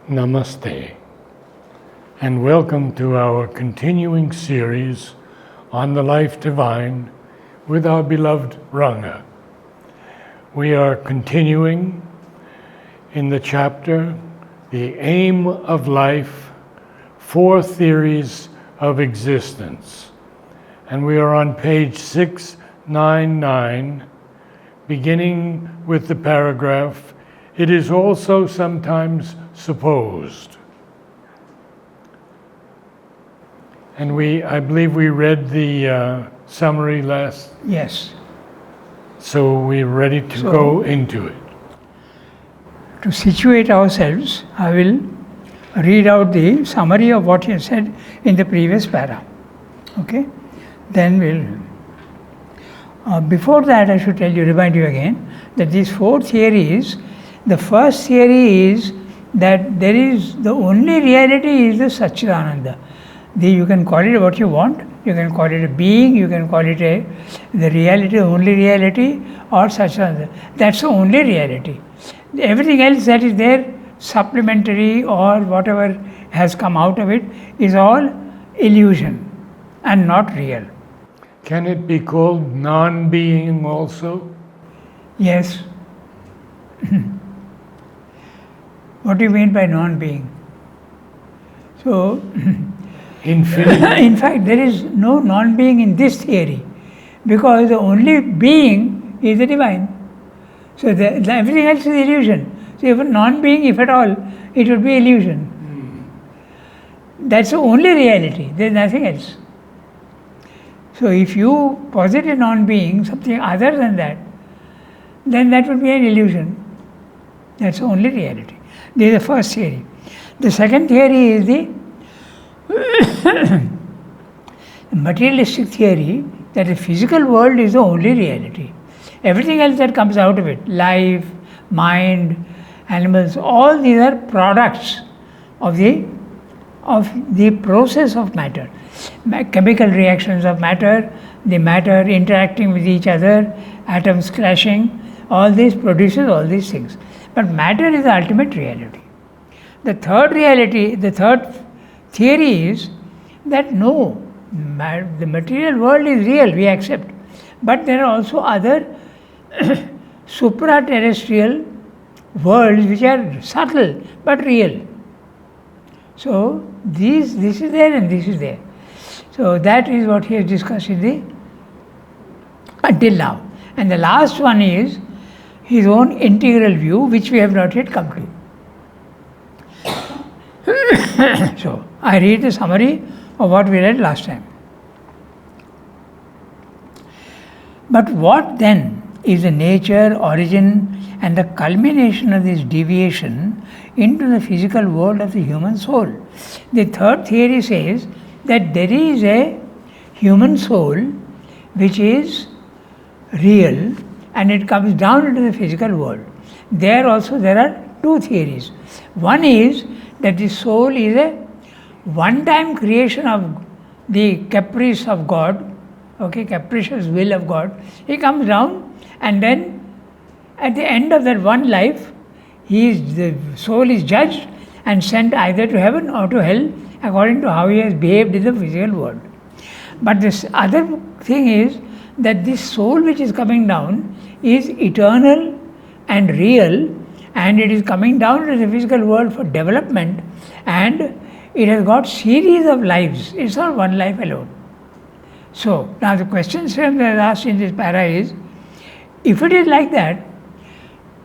Namaste, and welcome to our continuing series on the life divine with our beloved Ranga. We are continuing in the chapter, The Aim of Life, Four Theories of Existence. And we are on page 699, beginning with the paragraph, "It is also sometimes supposed." And I believe we read the summary last. Yes. So we're ready to go into it. To situate ourselves, I will read out the summary of what he said in the previous para. Okay? Then we'll. Before that, I should remind you again, that these four theories, the first theory is that there is the only reality is the Satchidananda. You can call it what you want. You can call it a being. You can call it the reality, only reality, or Satchidananda. That's the only reality. Everything else that is there, supplementary or whatever has come out of it, is all illusion and not real. Can it be called non-being also? Yes. What do you mean by non-being? So, Infinity. in fact, there is no non-being in this theory, because the only being is the divine. So everything else is illusion. So even non-being, if at all, it would be illusion. That's the only reality. There is nothing else. So if you posit a non-being, something other than that, then that would be an illusion. That's the only reality. This is the first theory. The second theory is the materialistic theory, that the physical world is the only reality. Everything else that comes out of it, life, mind, animals, all these are products of the process of matter. Chemical reactions of matter, the matter interacting with each other, atoms clashing, all this produces all these things. But matter is the ultimate reality. The third theory is that no, the material world is real, we accept. But there are also other supra-terrestrial worlds which are subtle but real. So this is there and this is there. So that is what he has discussed until now. And the last one is his own integral view, which we have not yet come to. So I read the summary of what we read last time. But what then is the nature, origin, and the culmination of this deviation into the physical world of the human soul? The third theory says that there is a human soul which is real and it comes down into the physical world. There also there are two theories. One is that the soul is a one-time creation of the caprice of God, capricious will of God. He comes down and then at the end of that one life, the soul is judged and sent either to heaven or to hell according to how he has behaved in the physical world. But this other thing is that this soul which is coming down is eternal and real, and it is coming down to the physical world for development, and it has got series of lives. It's not one life alone. So now the question that is asked in this para is, if it is like that,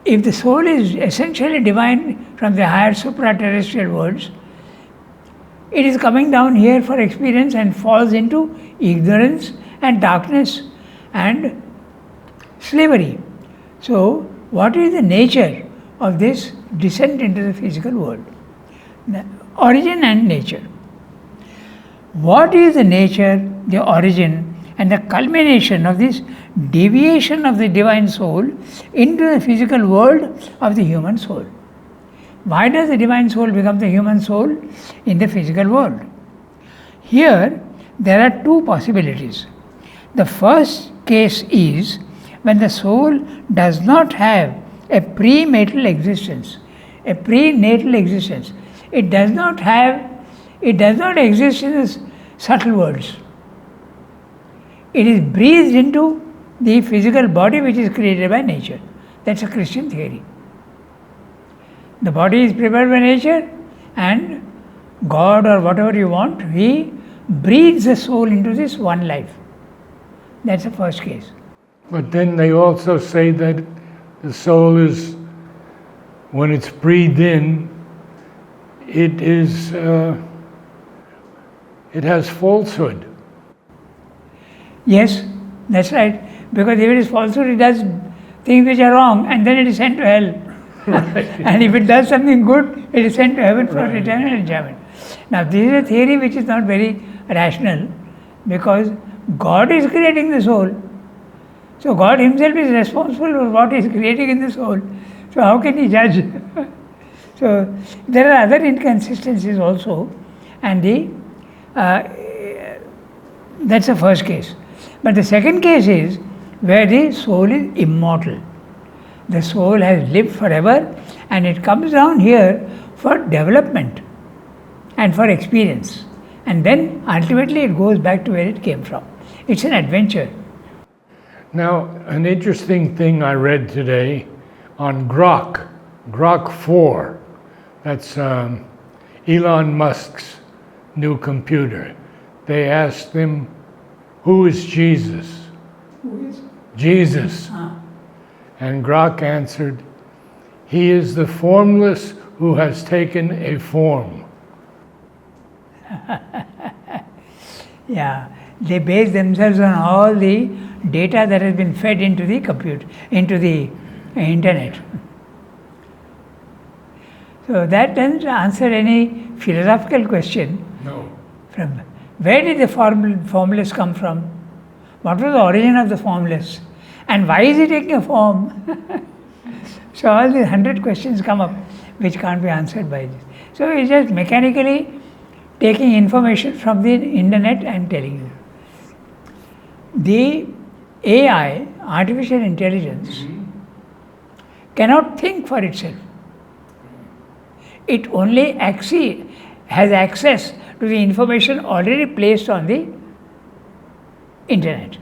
if the soul is essentially divine from the higher supra-terrestrial worlds, it is coming down here for experience and falls into ignorance and darkness and slavery. So what is the nature of this descent into the physical world? The origin and nature. What is the nature, the origin, and the culmination of this deviation of the divine soul into the physical world of the human soul? Why does the divine soul become the human soul in the physical world? Here, there are two possibilities. The first case is when the soul does not have a prenatal existence. A prenatal existence. it does not exist in the subtle worlds. It is breathed into the physical body which is created by nature. That's a Christian theory. The body is prepared by nature, and God or whatever you want, He breathes the soul into this one life. That's the first case. But then they also say that the soul is, when it's breathed in, it has falsehood. Yes, that's right. Because if it is falsehood, it does things which are wrong, and then it is sent to hell. Right. And if it does something good, it is sent to heaven for Right. eternal enjoyment. Now, this is a theory which is not very rational, because God is creating the soul. So God Himself is responsible for what He is creating in the soul. So how can He judge? So there are other inconsistencies also, and that's the first case. But the second case is where the soul is immortal. The soul has lived forever, and it comes down here for development and for experience. And then ultimately it goes back to where it came from. It's an adventure. Now, an interesting thing I read today on Grok 4, that's Elon Musk's new computer. They asked him, who is Jesus? Who is? Jesus. And Grok answered, he is the formless who has taken a form. Yeah, they base themselves on all the data that has been fed into the computer, into the internet. So that doesn't answer any philosophical question. No. From where did the formless come from? What was the origin of the formless? And why is it taking a form? So all these 100 questions come up which can't be answered by this. So it's just mechanically taking information from the internet and telling you. The AI, artificial intelligence, cannot think for itself. It only has access to the information already placed on the internet.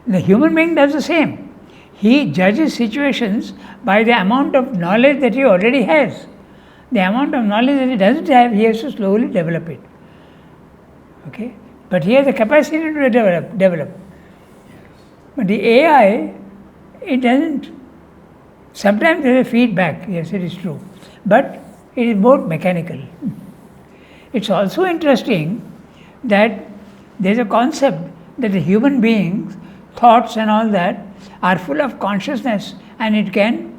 The human being does the same. He judges situations by the amount of knowledge that he already has. The amount of knowledge that he doesn't have, he has to slowly develop it. Okay? But he has the capacity to develop. But the AI, it doesn't. Sometimes there is a feedback, yes, it is true. But it is more mechanical. It's also interesting that there is a concept that the human beings, thoughts and all that, are full of consciousness, and it can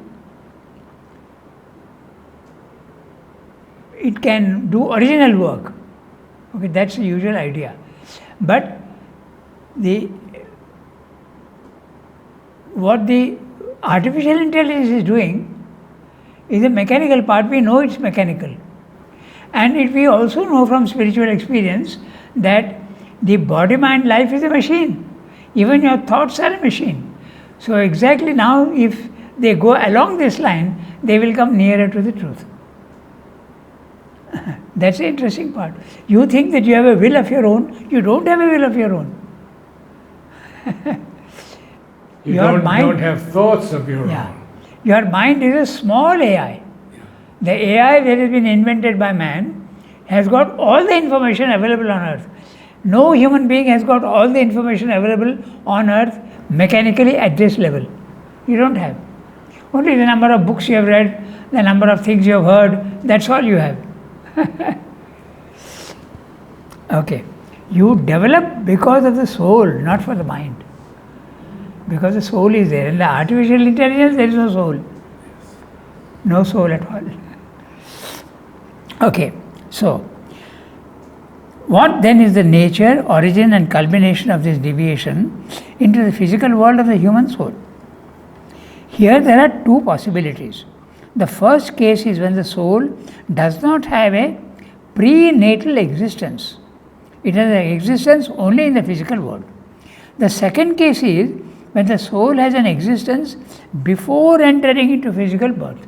do original work. Okay, that's the usual idea. But what the artificial intelligence is doing is a mechanical part. We know it's mechanical. And we also know from spiritual experience that the body, mind, life is a machine. Even your thoughts are a machine. So exactly now, if they go along this line, they will come nearer to the truth. That's the interesting part. You think that you have a will of your own. You don't have a will of your own. You don't have thoughts of your own. Your mind is a small AI. The AI that has been invented by man has got all the information available on earth. No human being has got all the information available on earth mechanically at this level. You don't have. Only the number of books you have read, the number of things you have heard, that's all you have. Okay. You develop because of the soul, not for the mind. Because the soul is there. In the artificial intelligence, there is no soul. No soul at all. Okay. So, what then is the nature, origin and culmination of this deviation into the physical world of the human soul? Here there are two possibilities. The first case is when the soul does not have a prenatal existence. It has an existence only in the physical world. The second case is when the soul has an existence before entering into physical birth.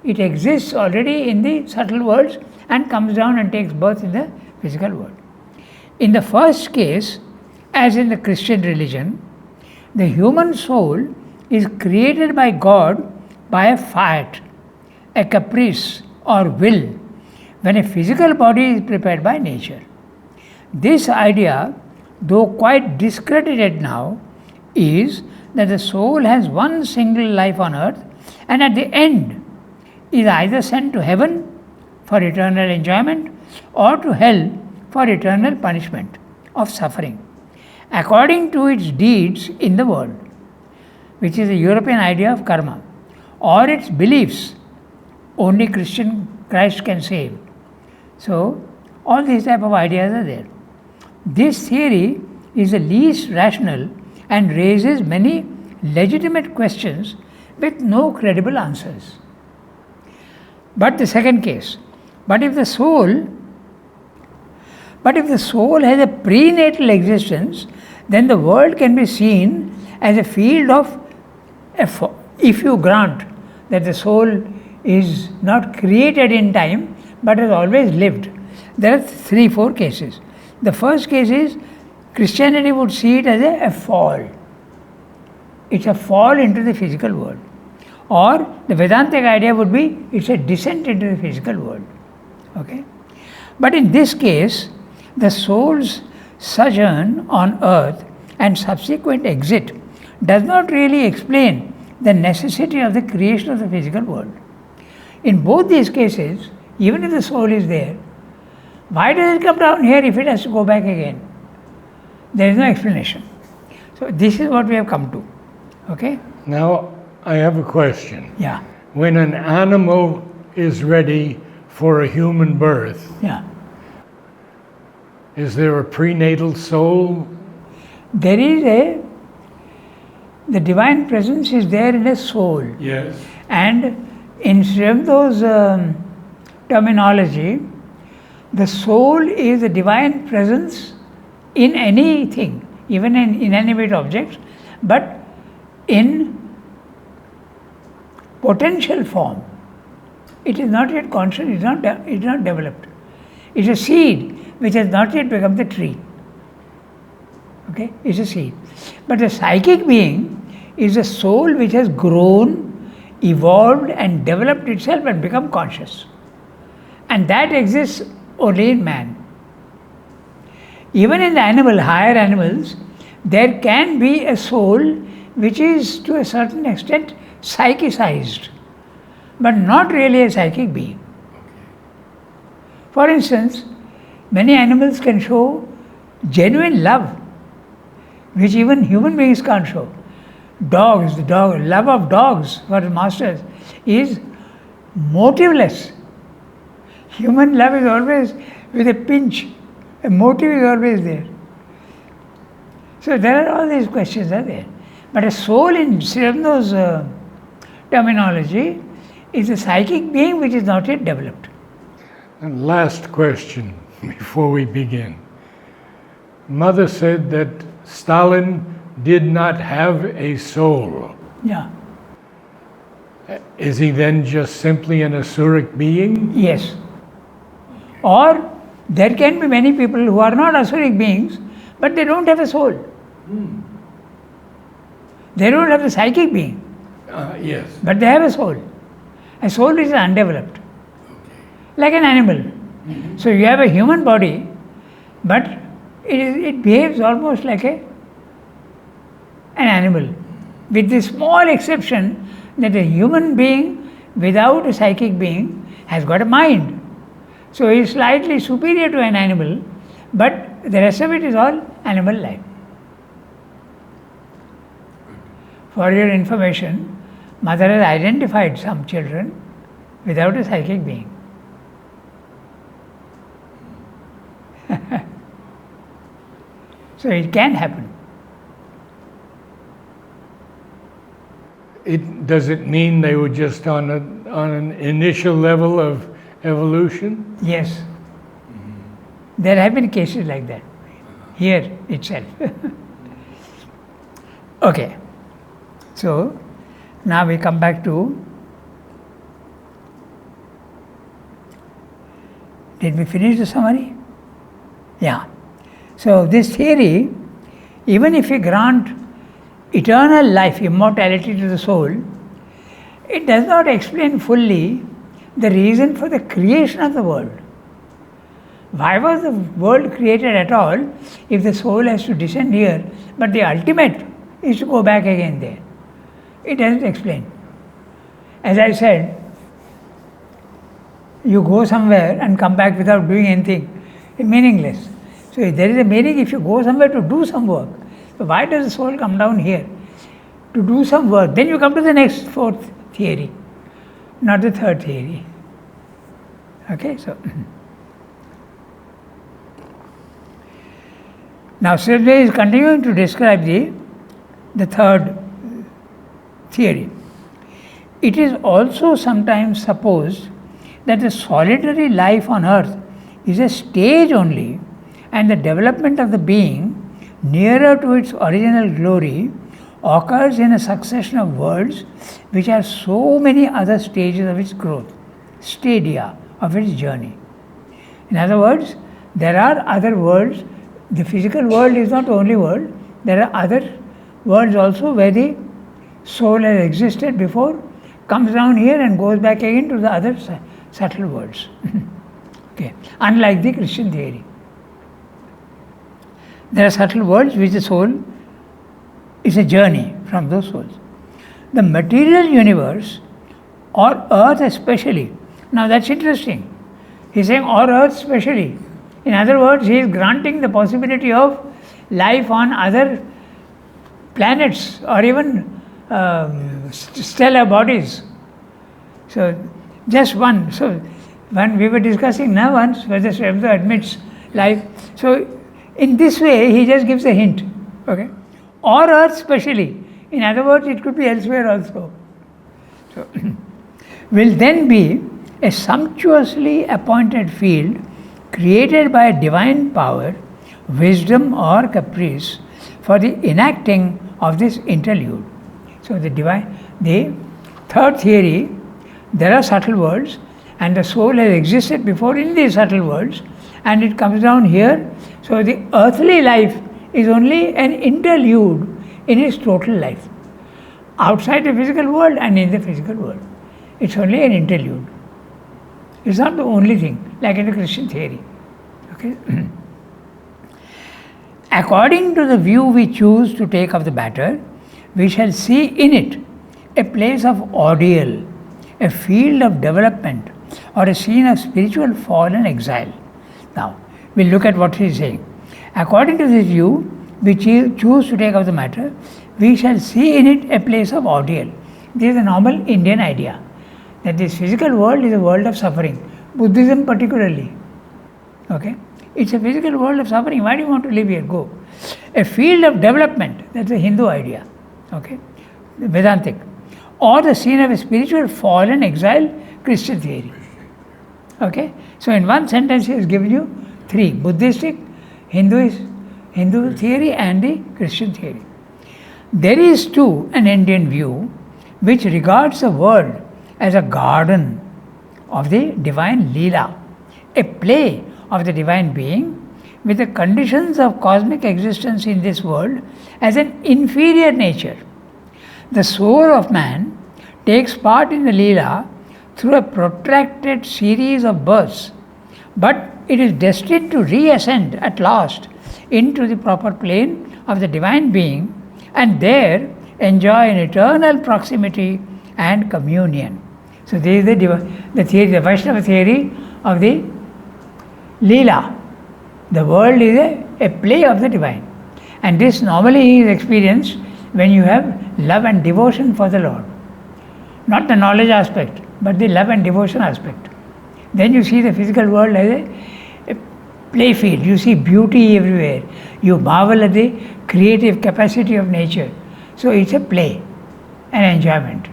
it exists already in the subtle worlds and comes down and takes birth in the physical world. In the first case, as in the Christian religion, the human soul is created by God by a fiat, a caprice or will, when a physical body is prepared by nature. This idea, though quite discredited now, is that the soul has one single life on earth and at the end is either sent to heaven for eternal enjoyment or to hell for eternal punishment of suffering, according to its deeds in the world, which is a European idea of karma, or its beliefs. Only Christ can save. So, all these type of ideas are there. This theory is the least rational and raises many legitimate questions with no credible answers. But the second case, but if the soul has a prenatal existence, then the world can be seen as a field of, if you grant that the soul is not created in time but has always lived. There are 3-4 cases. The first case is Christianity would see it as a fall. It's a fall into the physical world. Or the Vedantic idea would be it's a descent into the physical world. Okay? But in this case, the soul's sojourn on earth and subsequent exit does not really explain the necessity of the creation of the physical world. In both these cases, even if the soul is there, why does it come down here if it has to go back again? There is no explanation. So this is what we have come to. Okay? Now, I have a question. Yeah. When an animal is ready for a human birth, Yeah. is there a prenatal soul? There is the divine presence is there in a soul. Yes. And in Srimdo's terminology, the soul is the divine presence in anything, even in inanimate objects, but in potential form. It is not yet conscious, it is not developed. It's a seed which has not yet become the tree. Okay, it's a seed. But the psychic being is a soul which has grown, evolved and developed itself and become conscious. And that exists only in man. Even in the higher animals, there can be a soul which is to a certain extent psychicized, but not really a psychic being. For instance, many animals can show genuine love, which even human beings can't show. Love of dogs for masters is motiveless. Human love is always with a pinch. A motive is always there. So there are all these questions are there. But a soul in Srimdo's terminology is a psychic being which is not yet developed. And last question before we begin. Mother said that Stalin did not have a soul. Yeah. Is he then just simply an asuric being? Yes. Or there can be many people who are not asuric beings, but they don't have a soul. They don't have a psychic being, Yes. but they have a soul. A soul is undeveloped, like an animal. So you have a human body, but it behaves almost like an animal, with the small exception that a human being without a psychic being has got a mind. So he is slightly superior to an animal, but the rest of it is all animal life. For your information, Mother has identified some children without a psychic being. So it can happen. Does it mean they were just on an initial level of evolution? Yes. There have been cases like that, here itself. Okay. So, now we come back to Did we finish the summary? Yeah. So this theory, even if we grant eternal life, immortality to the soul, it does not explain fully the reason for the creation of the world. Why was the world created at all if the soul has to descend here, but the ultimate is to go back again there? It doesn't explain. As I said, you go somewhere and come back without doing anything, it's meaningless. So if there is a meaning if you go somewhere to do some work. So why does the soul come down here? To do some work. Then you come to the next fourth theory, not the third theory. Okay, so now Sridhar is continuing to describe the third theory. It is also sometimes supposed that the solitary life on earth is a stage only, and the development of the being nearer to its original glory occurs in a succession of worlds which are so many other stages of its growth, stadia of its journey. In other words, there are other worlds. The physical world is not the only world. There are other worlds also where the soul has existed before, comes down here and goes back again to the other subtle worlds. Okay. Unlike the Christian theory. There are subtle worlds which the soul is a journey from those souls. The material universe, or earth especially, now that's interesting. He's saying or earth especially. In other words, he is granting the possibility of life on other planets or even stellar bodies. So just one. So when we were discussing now once whether Srebda admits life. So in this way he just gives a hint. Okay. Or earth specially. In other words, it could be elsewhere also. So will then be a sumptuously appointed field created by a divine power, wisdom or caprice for the enacting of this interlude. So the third theory, there are subtle worlds and the soul has existed before in these subtle worlds and it comes down here. So the earthly life is only an interlude in its total life. Outside the physical world and in the physical world. It's only an interlude. It's not the only thing, like in the Christian theory. Okay? According to the view we choose to take of the matter, we shall see in it a place of ordeal, a field of development, or a scene of spiritual fall and exile. Now, we'll look at what he is saying. According to this view, we choose to take of the matter, we shall see in it a place of ordeal. This is a normal Indian idea, that this physical world is a world of suffering. Buddhism particularly. Okay? It's a physical world of suffering. Why do you want to live here? Go. A field of development, that's a Hindu idea. Okay? Vedantic. Or the scene of a spiritual fall and exile, Christian theory. Okay? So in one sentence he has given you three: Buddhistic, Hindu theory and the Christian theory. There is too an Indian view which regards the world as a garden of the divine Leela, a play of the divine being with the conditions of cosmic existence in this world as an inferior nature. The soul of man takes part in the Leela through a protracted series of births, but it is destined to reascend at last into the proper plane of the divine being and there enjoy an eternal proximity and communion. So this is the theory, the Vaishnava theory of the Leela. The world is a play of the divine. And this normally is experienced when you have love and devotion for the Lord. Not the knowledge aspect, but the love and devotion aspect. Then you see the physical world as a play field. You see beauty everywhere. You marvel at the creative capacity of nature. So it's a play, an enjoyment.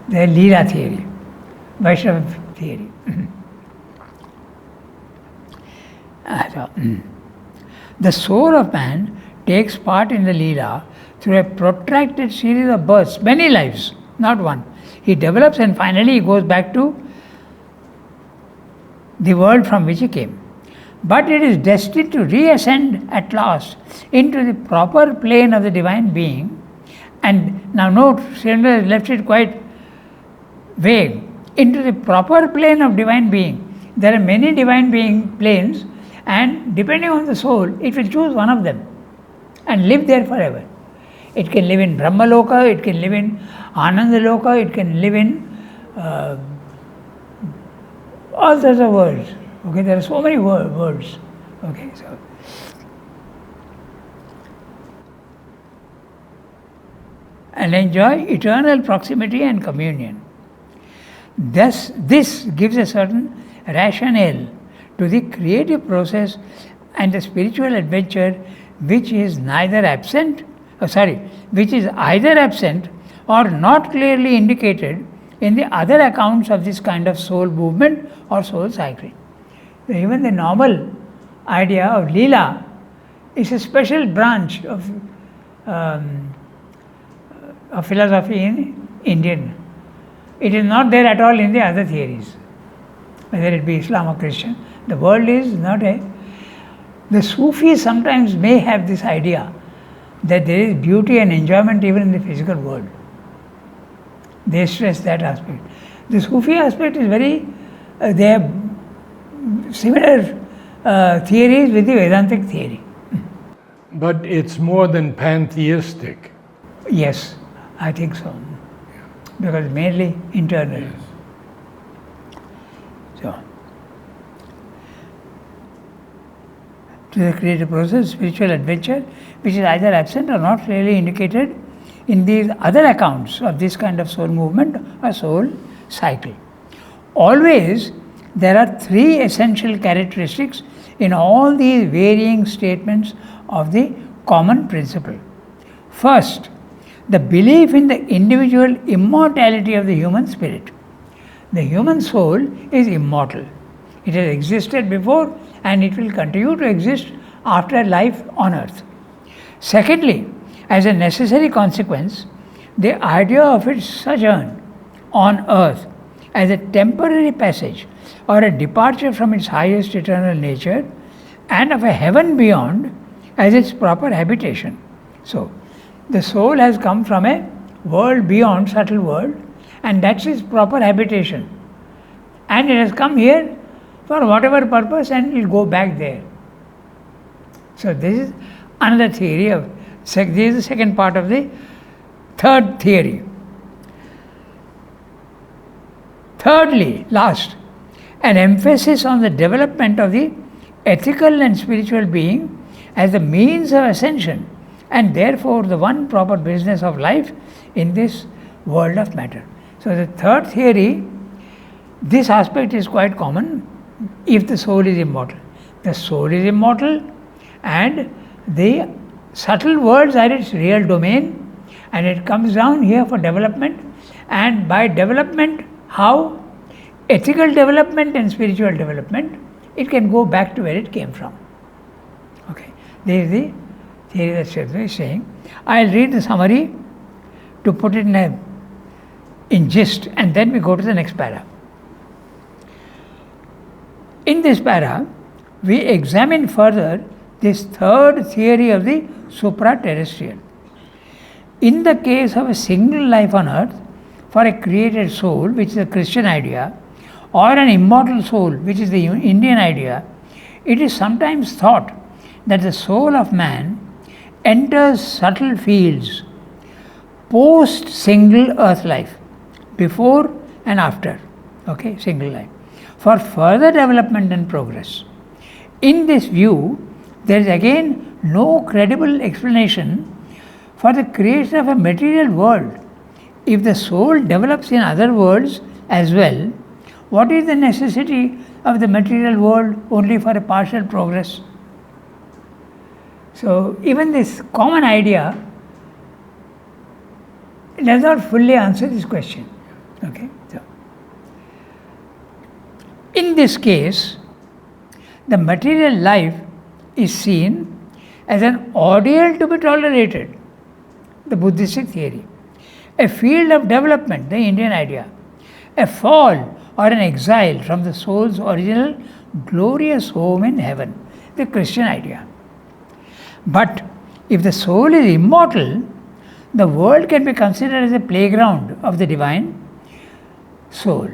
The Leela theory, Vaishnava theory. The soul of man takes part in the Leela through a protracted series of births, many lives, not one. He develops and finally he goes back to the world from which he came. But it is destined to reascend at last into the proper plane of the divine being. And now note, Srinath left it quite vague. Into the proper plane of divine being. There are many divine being planes, and depending on the soul, it will choose one of them and live there forever. It can live in Brahmaloka, it can live in Anandaloka, it can live in all sorts of worlds. Okay, there are so many worlds. Okay, so and enjoy eternal proximity and communion. Thus, this gives a certain rationale to the creative process and the spiritual adventure, which is either absent or not clearly indicated in the other accounts of this kind of soul movement or soul cycling. So even the normal idea of Leela is a special branch of philosophy in Indian. It is not there at all in the other theories, whether it be Islam or Christian. The world is not the Sufis sometimes may have this idea that there is beauty and enjoyment even in the physical world. They stress that aspect. The Sufi aspect is very, they have similar theories with the Vedantic theory. But it's more than pantheistic. Yes, I think so. Because mainly internal. Yes. So, to the creative process, spiritual adventure, which is either absent or not clearly indicated in these other accounts of this kind of soul movement or soul cycle. Always, there are three essential characteristics in all these varying statements of the common principle. First, the belief in the individual immortality of the human spirit. The human soul is immortal. It has existed before and it will continue to exist after life on earth. Secondly, as a necessary consequence, the idea of its sojourn on earth as a temporary passage or a departure from its highest eternal nature, and of a heaven beyond as its proper habitation. So, the soul has come from a world beyond, subtle world, and that's its proper habitation. And it has come here for whatever purpose and it will go back there. So this is another theory of, this is the second part of the third theory. Thirdly, last, an emphasis on the development of the ethical and spiritual being as the means of ascension, and therefore the one proper business of life in this world of matter. So the third theory, this aspect is quite common if the soul is immortal. The soul is immortal and the subtle worlds are its real domain, and it comes down here for development, and by development, how? Ethical development and spiritual development, it can go back to where it came from. Okay, this is the theory that Shadri is saying. I'll read the summary to put it in gist, and then we go to the next para. In this para, we examine further this third theory of the supra-terrestrial. In the case of a single life on earth, for a created soul, which is a Christian idea, or an immortal soul, which is the Indian idea, it is sometimes thought that the soul of man enters subtle fields post single earth life, before and after, okay, single life, for further development and progress. In this view, there is again no credible explanation for the creation of a material world. If the soul develops in other worlds as well, what is the necessity of the material world only for a partial progress? So even this common idea does not fully answer this question. Okay. So, in this case, the material life is seen as an ordeal to be tolerated, the Buddhistic theory, a field of development, the Indian idea, a fall or an exile from the soul's original glorious home in heaven, the Christian idea. But if the soul is immortal, the world can be considered as a playground of the divine soul.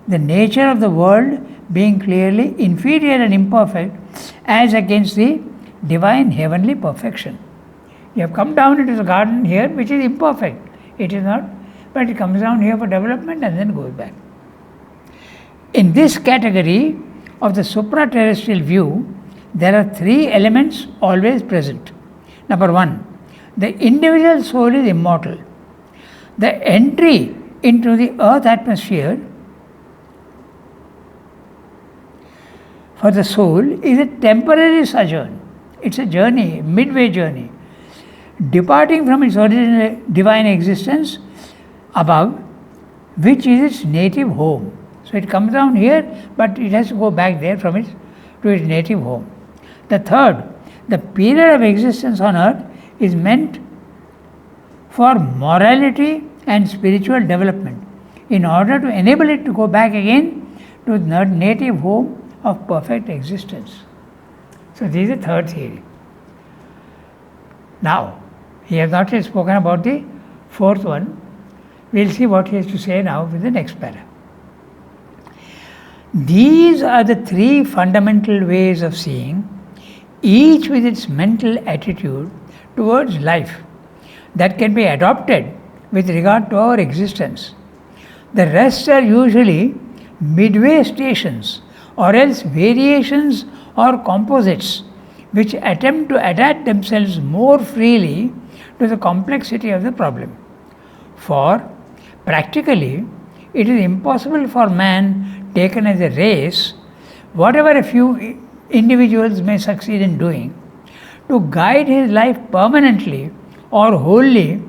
The nature of the world being clearly inferior and imperfect as against the divine heavenly perfection. You have come down into the garden here, which is imperfect. It is not, but it comes down here for development and then goes back. In this category of the supra-terrestrial view, there are three elements always present. Number one, the individual soul is immortal. The entry into the earth atmosphere for the soul is a temporary sojourn. It's a journey, midway journey, departing from its original divine existence above, which is its native home. So it comes down here, but it has to go back there to its native home. The third, the period of existence on earth is meant for morality and spiritual development in order to enable it to go back again to the native home of perfect existence. So this is the third theory. Now, he has not yet spoken about the fourth one. We'll see what he has to say now with the next para. These are the three fundamental ways of seeing, each with its mental attitude towards life, that can be adopted with regard to our existence. The rest are usually midway stations or else variations or composites which attempt to adapt themselves more freely to the complexity of the problem. For practically, it is impossible for man taken as a race, whatever a few individuals may succeed in doing, to guide his life permanently or wholly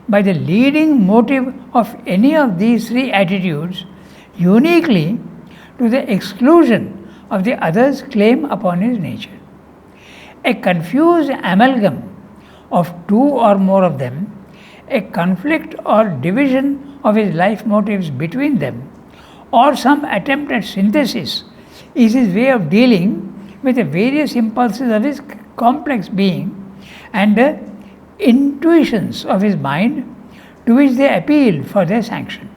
by the leading motive of any of these three attitudes, uniquely to the exclusion of the other's claim upon his nature. A confused amalgam of two or more of them, a conflict or division of his life motives between them, or some attempt at synthesis is his way of dealing with the various impulses of his complex being and the intuitions of his mind to which they appeal for their sanction.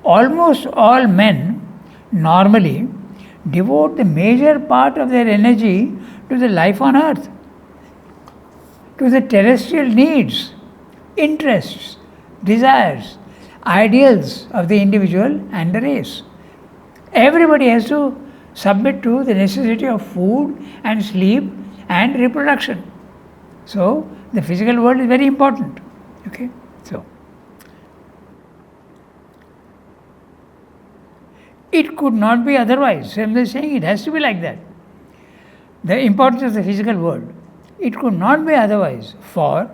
Almost all men normally devote the major part of their energy to the life on earth, to the terrestrial needs, interests, desires, ideals of the individual and the race. Everybody has to submit to the necessity of food and sleep and reproduction. So the physical world is very important. Okay, so it could not be otherwise. So I'm saying it has to be like that. The importance of the physical world. It could not be otherwise, for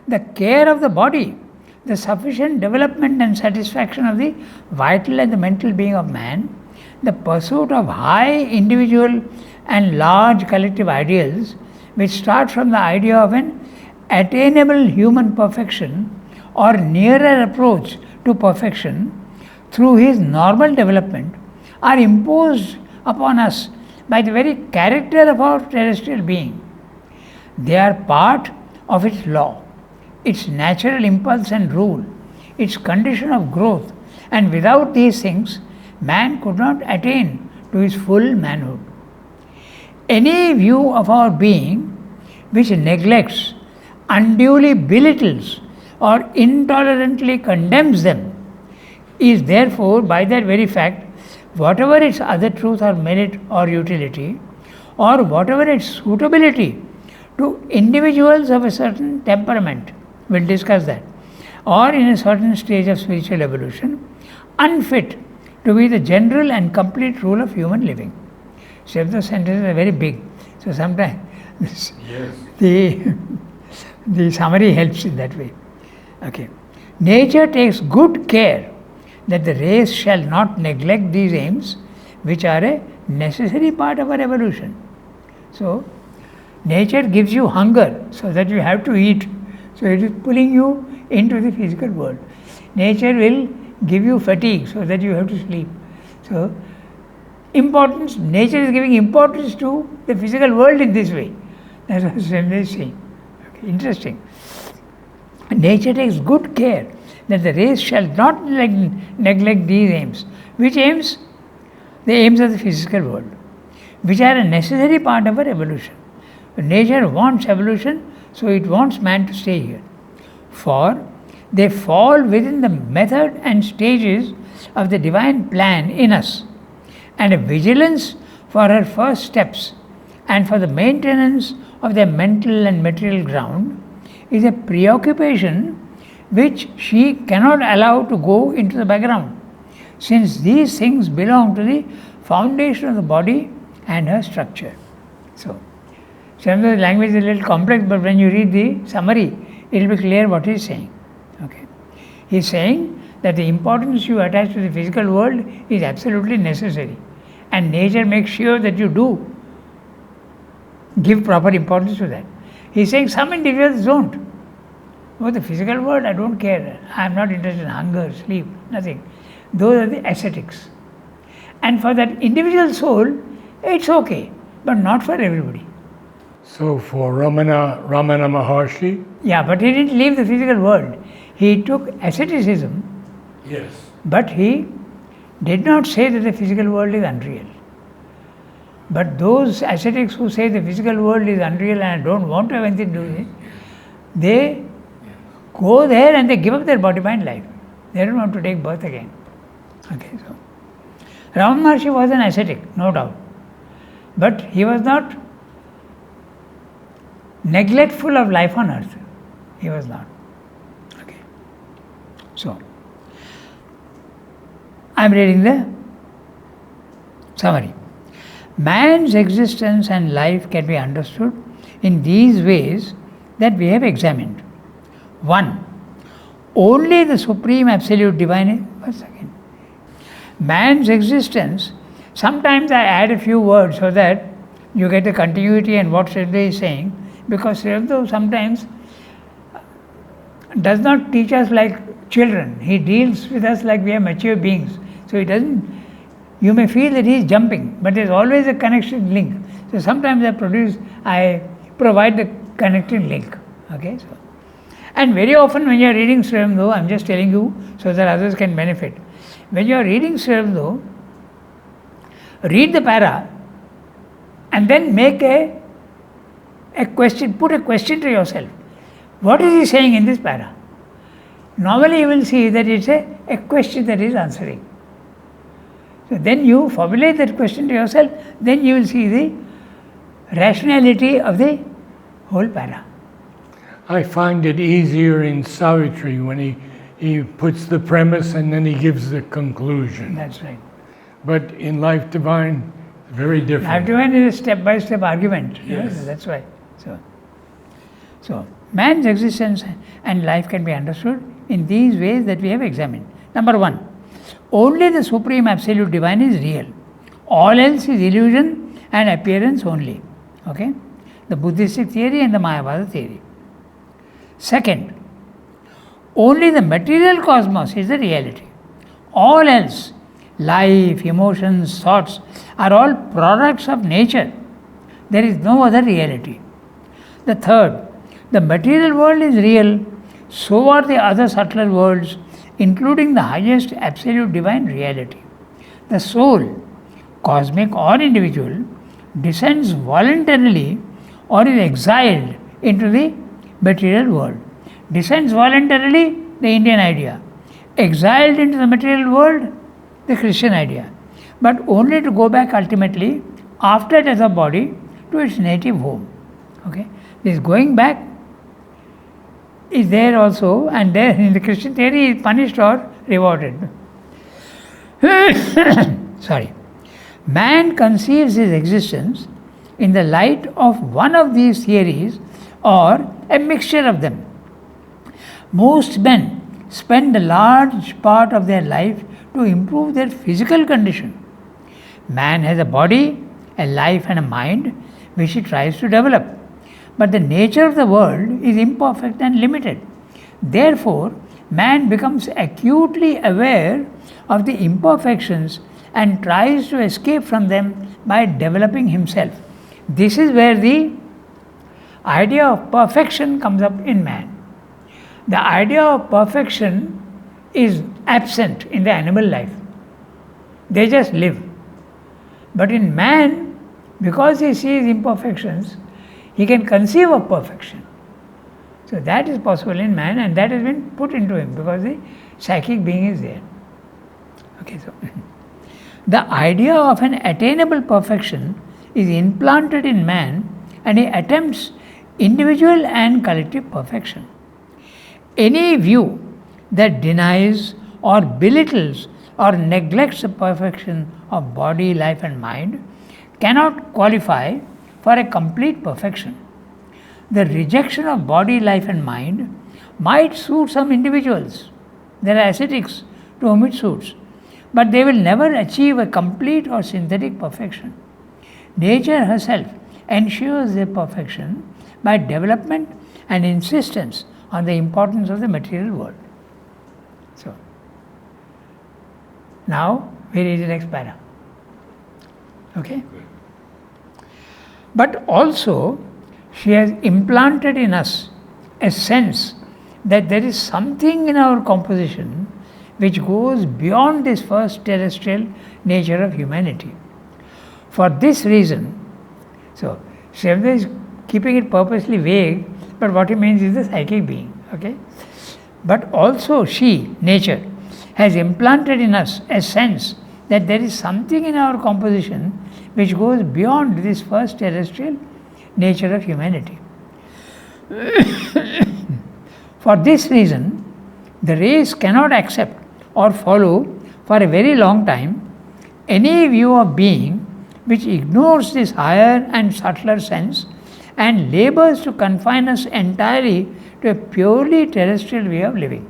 the care of the body, the sufficient development and satisfaction of the vital and the mental being of man, the pursuit of high individual and large collective ideals, which start from the idea of an attainable human perfection or nearer approach to perfection through his normal development, are imposed upon us by the very character of our terrestrial being. They are part of its law, its natural impulse and rule, its condition of growth, and without these things, man could not attain to his full manhood. Any view of our being which neglects, unduly belittles, or intolerantly condemns them is therefore, by that very fact, whatever its other truth or merit or utility, or whatever its suitability to individuals of a certain temperament, we'll discuss that, or in a certain stage of spiritual evolution, unfit to be the general and complete rule of human living. So the sentences are very big. So sometimes the summary helps in that way. Okay. Nature takes good care that the race shall not neglect these aims, which are a necessary part of our evolution. So, nature gives you hunger so that you have to eat. So, it is pulling you into the physical world. Nature will give you fatigue so that you have to sleep. So, importance, nature is giving importance to the physical world in this way. That's what Swami is saying. Okay, interesting. Nature takes good care that the race shall not neglect these aims. Which aims? The aims of the physical world, which are a necessary part of our evolution. Nature wants evolution, so it wants man to stay here. For they fall within the method and stages of the divine plan in us, and a vigilance for her first steps and for the maintenance of their mental and material ground is a preoccupation which she cannot allow to go into the background, since these things belong to the foundation of the body and her structure. So, sometimes the language is a little complex, but when you read the summary, it will be clear what he is saying. Okay, he is saying that the importance you attach to the physical world is absolutely necessary, and nature makes sure that you do give proper importance to that. He is saying some individuals don't. Oh, the physical world, I don't care. I am not interested in hunger, sleep, nothing. Those are the ascetics. And for that individual soul, it's okay, but not for everybody. So for Ramana Maharshi? Yeah, but he didn't leave the physical world. He took asceticism, Yes. but he did not say that the physical world is unreal. But those ascetics who say the physical world is unreal and don't want to have anything to do with it, they go there and they give up their body-mind life. They don't want to take birth again. Okay, so Ramana Maharshi was an ascetic, no doubt. But he was not neglectful of life on earth. He was not. Okay. So, I am reading the summary. Man's existence and life can be understood in these ways that we have examined. 1. Only the Supreme Absolute Divine. Once again. Man's existence, sometimes I add a few words so that you get the continuity and what Sridhar is saying, because Sridhar sometimes does not teach us like children. He deals with us like we are mature beings. So he doesn't, you may feel that he is jumping, but there is always a connection link. So sometimes I provide the connecting link. Okay, so. And very often when you are reading Sridhar, I am just telling you so that others can benefit. When you are reading Sridhar, read the para and then make a question, put a question to yourself. What is he saying in this para? Normally you will see that it's a question that is answering. So then you formulate that question to yourself, then you will see the rationality of the whole para. I find it easier in Savitri when he puts the premise and then he gives the conclusion. That's right. But in Life Divine, very different. Life Divine is a step-by-step argument. Yes. That's why. So, man's existence and life can be understood in these ways that we have examined. Number 1, only the Supreme Absolute Divine is real. All else is illusion and appearance only. Okay? The Buddhistic theory and the Mayavada theory. Second, only the material cosmos is the reality. All else, life, emotions, thoughts, are all products of nature. There is no other reality. The third, the material world is real, so are the other subtler worlds, including the highest absolute divine reality. The soul, cosmic or individual, descends voluntarily or is exiled into the material world. Descends voluntarily, the Indian idea. Exiled into the material world, the Christian idea. But only to go back ultimately, after death of body, to its native home. Okay? This going back is there also, and there in the Christian theory is punished or rewarded. Sorry. Man conceives his existence in the light of one of these theories or a mixture of them. Most men spend a large part of their life to improve their physical condition. Man has a body, a life and a mind which he tries to develop. But the nature of the world is imperfect and limited. Therefore, man becomes acutely aware of the imperfections and tries to escape from them by developing himself. This is where the idea of perfection comes up in man. The idea of perfection is absent in the animal life. They just live. But in man, because he sees imperfections, he can conceive of perfection. So that is possible in man, and that has been put into him because the psychic being is there. Okay, so the idea of an attainable perfection is implanted in man, and he attempts individual and collective perfection. Any view that denies or belittles or neglects the perfection of body, life, and mind cannot qualify for a complete perfection. The rejection of body, life, and mind might suit some individuals. There are ascetics to whom it suits, but they will never achieve a complete or synthetic perfection. Nature herself ensures their perfection by development and insistence on the importance of the material world. So, now we read the next para. Okay? But also, she has implanted in us a sense that there is something in our composition which goes beyond this first terrestrial nature of humanity. For this reason, so Srivastava is keeping it purposely vague, but what he means is the psychic being. Okay? But also she, nature, has implanted in us a sense that there is something in our composition which goes beyond this first terrestrial nature of humanity. For this reason, the race cannot accept or follow for a very long time any view of being which ignores this higher and subtler sense and labors to confine us entirely to a purely terrestrial way of living.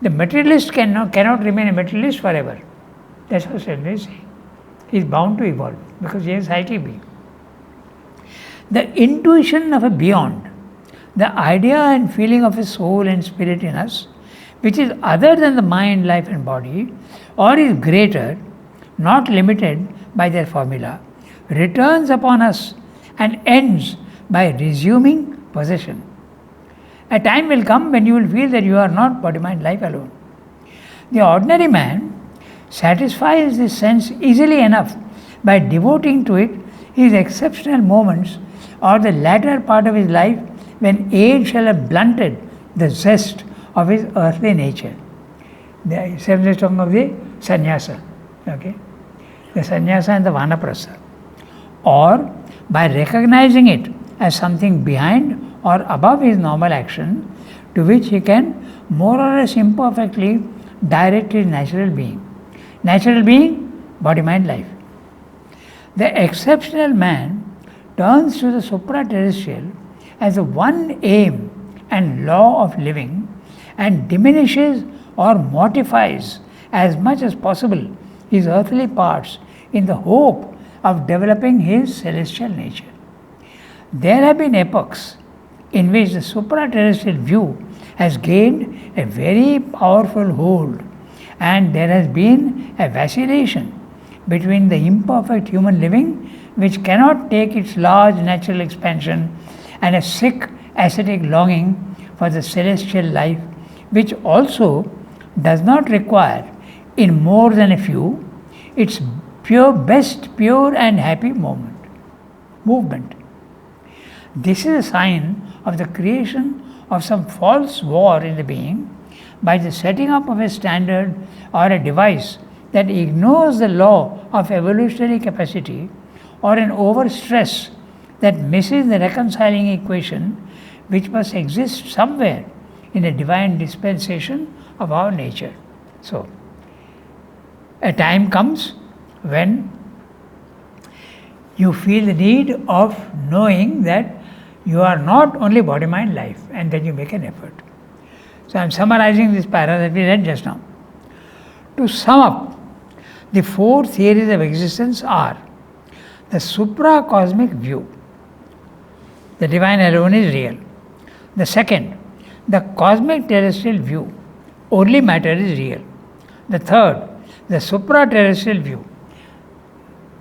The materialist cannot remain a materialist forever. That's what Srivastava is saying. He is bound to evolve because he is a psychic being. The intuition of a beyond, the idea and feeling of a soul and spirit in us, which is other than the mind, life, and body, or is greater, not limited by their formula, returns upon us and ends by resuming possession. A time will come when you will feel that you are not body, mind, life alone. The ordinary man satisfies this sense easily enough by devoting to it his exceptional moments or the latter part of his life when age shall have blunted the zest of his earthly nature. The Srivastava is talking of the sannyasa, okay? The sannyasa and the vanaprastha. Or by recognizing it as something behind or above his normal action, to which he can more or less imperfectly direct his natural being. Natural being, body, mind, life. The exceptional man turns to the supra-terrestrial as the one aim and law of living and diminishes or mortifies as much as possible his earthly parts in the hope of developing his celestial nature. There have been epochs in which the supra-terrestrial view has gained a very powerful hold, and there has been a vacillation between the imperfect human living which cannot take its large natural expansion and a sick ascetic longing for the celestial life which also does not require in more than a few its best pure and happy movement. This is a sign of the creation of some false war in the being by the setting up of a standard or a device that ignores the law of evolutionary capacity, or an overstress that misses the reconciling equation which must exist somewhere in a divine dispensation of our nature. So, a time comes when you feel the need of knowing that you are not only body, mind, life, and then you make an effort. So I am summarizing this para that we read just now. To sum up, the four theories of existence are the supra-cosmic view, the divine alone is real. The second, the cosmic terrestrial view, only matter is real. The third, the supra-terrestrial view,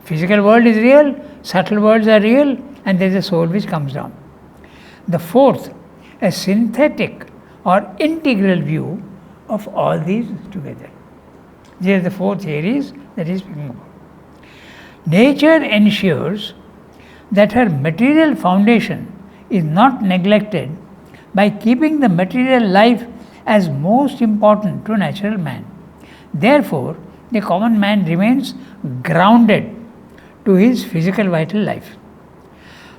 Physical world is real, subtle worlds are real, and there is a soul which comes down. The fourth, a synthetic or integral view of all these together. These are the four theories that he is speaking about. Nature ensures that her material foundation is not neglected by keeping the material life as most important to natural man. Therefore, the common man remains grounded to his physical vital life.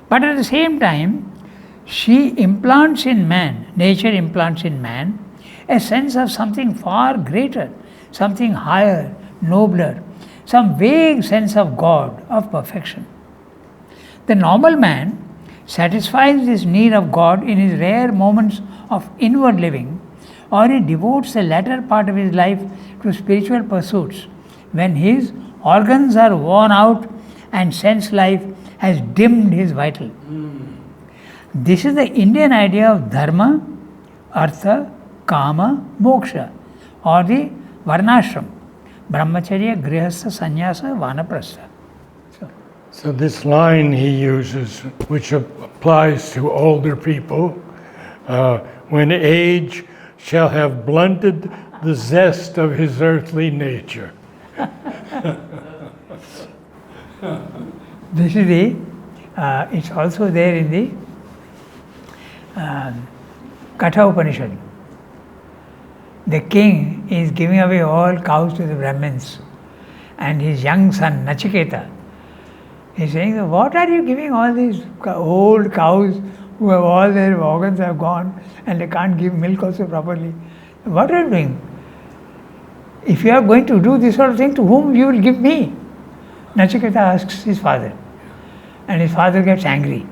But at the same time, she implants in man, nature implants in man, a sense of something far greater, something higher, nobler, some vague sense of God, of perfection. The normal man satisfies this need of God in his rare moments of inward living, or he devotes the latter part of his life to spiritual pursuits when his organs are worn out and sense life has dimmed his vital. This is the Indian idea of dharma, artha, kama, moksha, or the varnashram, brahmacharya, grihastha, sannyasa, vanaprastha. So this line he uses, which applies to older people, when age shall have blunted the zest of his earthly nature. This is the, it's also there in the Katha Upanishad. The king is giving away all cows to the Brahmins, and his young son, Nachiketa, is saying, what are you giving all these old cows who have all their organs have gone and they can't give milk also properly? What are you doing? If you are going to do this sort of thing, to whom you will give me? Nachiketa asks his father, and his father gets angry.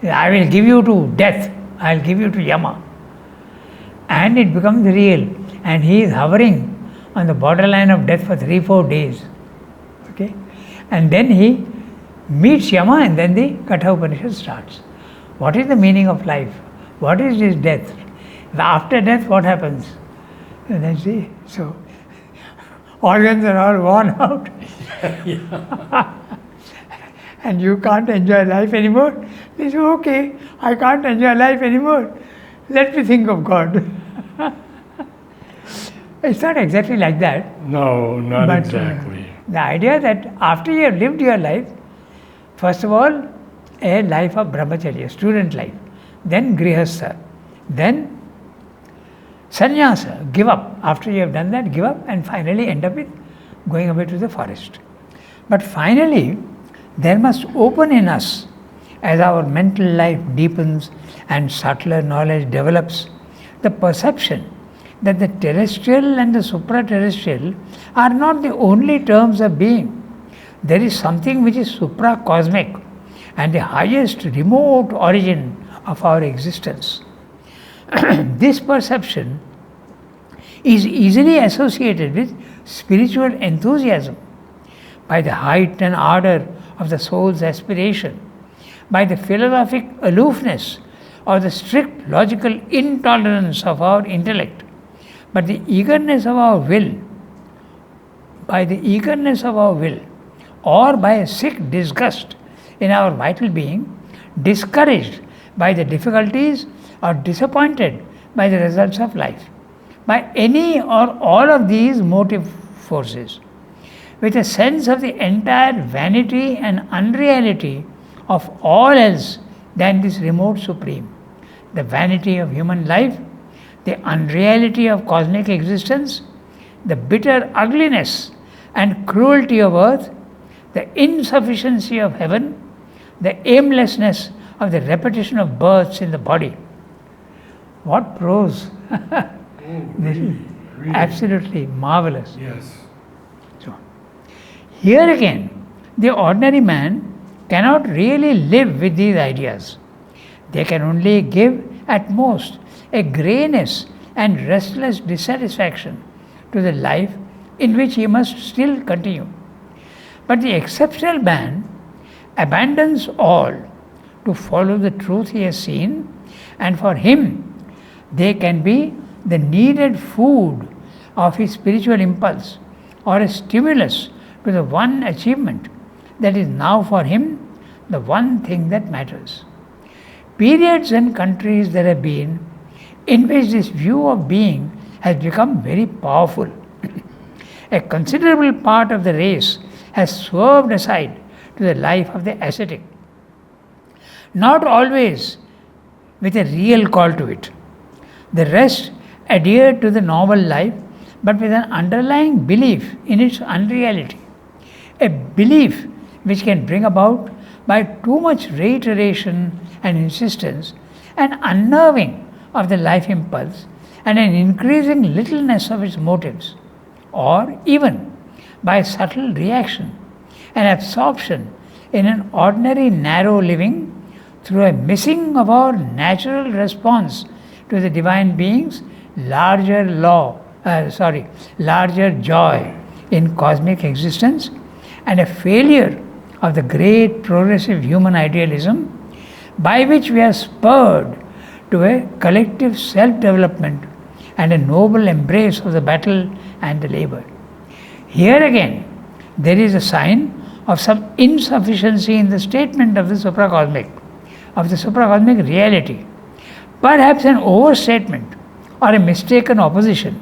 I will give you to death, I will give you to Yama. And it becomes real, and he is hovering on the borderline of death for 3-4 days. Okay? And then he meets Yama, and then the Katha Upanishad starts. What is the meaning of life? What is this death? After death, what happens? And then see, so organs are all worn out. And you can't enjoy life anymore. They say, okay, I can't enjoy life anymore. Let me think of God. It's not exactly like that. No, not But, exactly. The idea that after you have lived your life, first of all, a life of brahmacharya, student life, then grihastha, then sannyasa, give up. After you have done that, give up, and finally end up with going away to the forest. But finally, there must open in us, as our mental life deepens and subtler knowledge develops, the perception that the terrestrial and the supra-terrestrial are not the only terms of being. There is something which is supra-cosmic and the highest remote origin of our existence. This perception is easily associated with spiritual enthusiasm, by the height and ardor of the soul's aspiration, by the philosophic aloofness or the strict logical intolerance of our intellect, but the eagerness of our will, by the eagerness of our will, or by a sick disgust in our vital being, discouraged by the difficulties or disappointed by the results of life, by any or all of these motive forces, with a sense of the entire vanity and unreality of all else than this remote supreme, the vanity of human life, the unreality of cosmic existence, the bitter ugliness and cruelty of earth, the insufficiency of heaven, the aimlessness of the repetition of births in the body. What prose! This is absolutely marvelous. Yes. So, here again, the ordinary man cannot really live with these ideas. They can only give, at most, a greyness and restless dissatisfaction to the life in which he must still continue. But the exceptional man abandons all to follow the truth he has seen, and for him they can be the needed food of his spiritual impulse, or a stimulus to the one achievement that is now for him the one thing that matters. Periods and countries there have been in which this view of being has become very powerful. A considerable part of the race has swerved aside to the life of the ascetic, not always with a real call to it. The rest adhered to the normal life, but with an underlying belief in its unreality, a belief which can bring about by too much reiteration and insistence an unnerving of the life impulse and an increasing littleness of its motives, or even by subtle reaction and absorption in an ordinary narrow living through a missing of our natural response to the divine being's larger joy in cosmic existence, and a failure of the great progressive human idealism by which we are spurred to a collective self-development and a noble embrace of the battle and the labor. Here again, there is a sign of some insufficiency in the statement of the supracosmic reality, perhaps an overstatement or a mistaken opposition,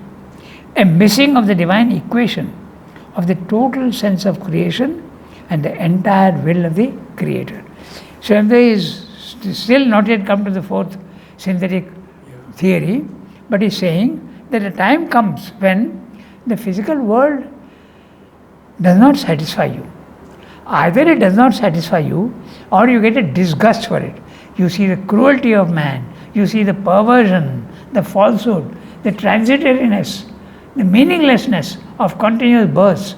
a missing of the divine equation of the total sense of creation and the entire will of the Creator. Srimati is still not yet come to the fourth synthetic theory, but is saying that a time comes when the physical world does not satisfy you. Either it does not satisfy you, or you get a disgust for it. You see the cruelty of man, you see the perversion, the falsehood, the transitoriness, the meaninglessness of continuous births.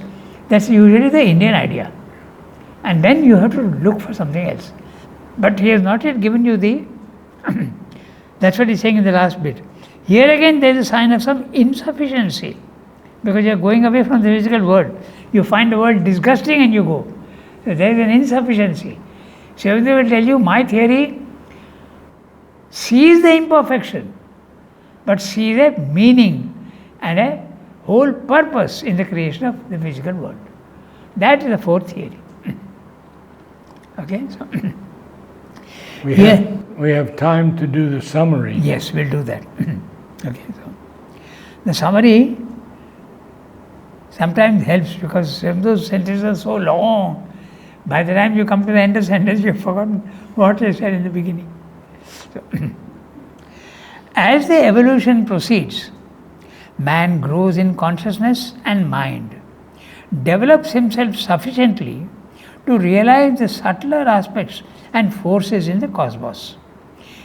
That's usually the Indian idea. And then you have to look for something else. But he has not yet given you the that's what he's saying in the last bit. Here again there is a sign of some insufficiency, because you are going away from the physical world. You find the world disgusting and you go. So there is an insufficiency. Srimati will tell you, my theory sees the imperfection, but sees a meaning and a whole purpose in the creation of the physical world. That is the fourth theory. Okay, so we have time to do the summary. Yes, we'll do that. Okay, so the summary sometimes helps, because those sentences are so long. By the time you come to the end of the sentence, you've forgotten what I said in the beginning. So, as the evolution proceeds, man grows in consciousness and mind, develops himself sufficiently to realize the subtler aspects and forces in the cosmos.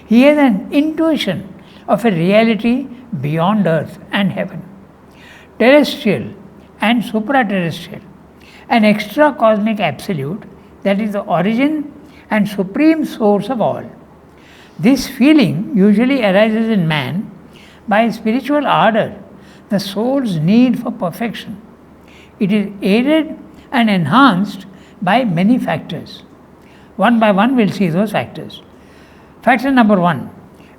He has an intuition of a reality beyond earth and heaven, terrestrial and supraterrestrial, an extra cosmic absolute that is the origin and supreme source of all. This feeling usually arises in man by spiritual ardor, the soul's need for perfection. It is aided and enhanced by many factors. One by one we'll see those factors. Factor number one,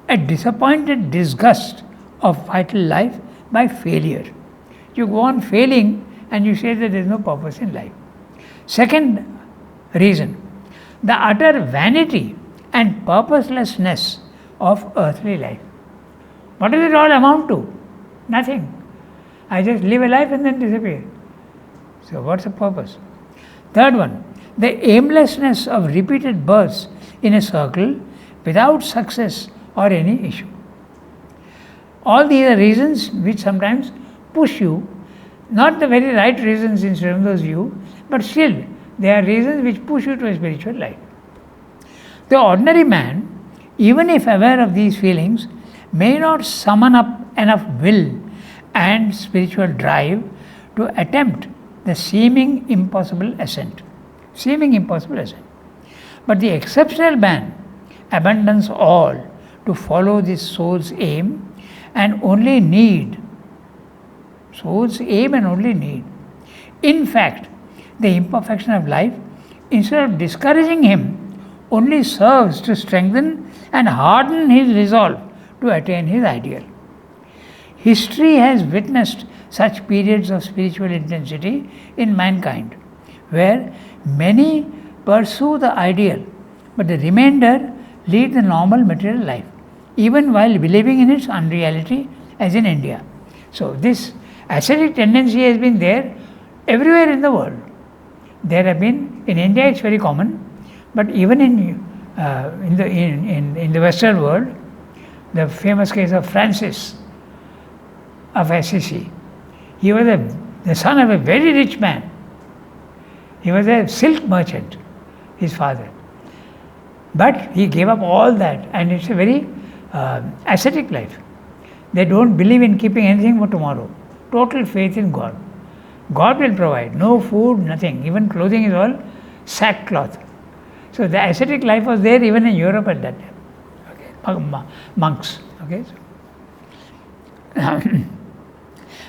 a disappointed disgust of vital life by failure. You go on failing and you say that there is no purpose in life. Second reason, the utter vanity and purposelessness of earthly life. What does it all amount to? Nothing. I just live a life and then disappear. So what's the purpose? Third one, the aimlessness of repeated births in a circle without success or any issue. All these are reasons which sometimes push you, not the very right reasons in Srimati's view, but still they are reasons which push you to a spiritual life. The ordinary man, even if aware of these feelings, may not summon up enough will and spiritual drive to attempt the seeming impossible ascent. But the exceptional man abandons all to follow this soul's aim and only need. In fact, the imperfection of life, instead of discouraging him, only serves to strengthen and harden his resolve to attain his ideal. History has witnessed such periods of spiritual intensity in mankind, where Many pursue the ideal, but the remainder lead the normal material life, even while believing in its unreality, as in India. So, this ascetic tendency has been there everywhere in the world. There have been, in India it's very common, but even in the Western world, the famous case of Francis of Assisi. He was the son of a very rich man. He was a silk merchant, his father. But he gave up all that, and it's a very ascetic life. They don't believe in keeping anything for tomorrow. Total faith in God. God will provide. No food, nothing. Even clothing is all sackcloth. So the ascetic life was there even in Europe at that time. Okay. Monks. Okay.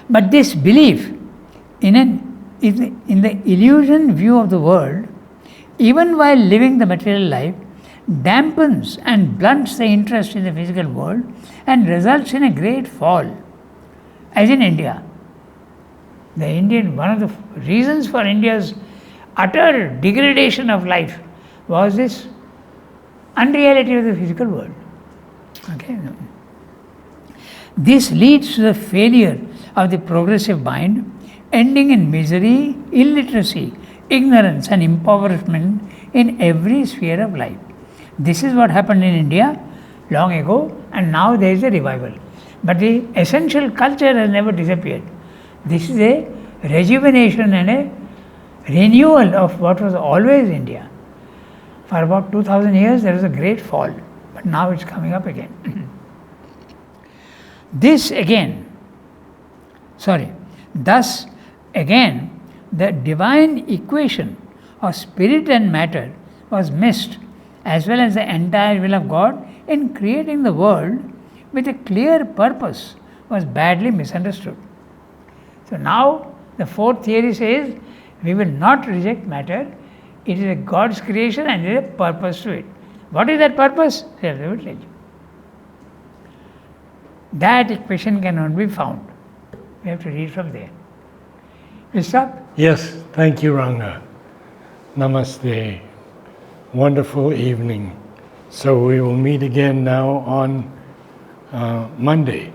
But this belief in the illusion view of the world, even while living the material life, dampens and blunts the interest in the physical world and results in a great fall, as in India. One of the reasons for India's utter degradation of life was this unreality of the physical world. Okay. This leads to the failure of the progressive mind, ending in misery, illiteracy, ignorance, and impoverishment in every sphere of life. This is what happened in India long ago, and now there is a revival. But the essential culture has never disappeared. This is a rejuvenation and a renewal of what was always India. For about 2000 years there was a great fall, but now it's coming up again. Thus again, the divine equation of spirit and matter was missed, as well as the entire will of God in creating the world with a clear purpose was badly misunderstood. So now the fourth theory says we will not reject matter. It is a God's creation and there is a purpose to it. What is that purpose? They will tell you. That equation cannot be found. We have to read from there. We stop? Yes, thank you, Ranga. Namaste. Wonderful evening. So we will meet again now on Monday.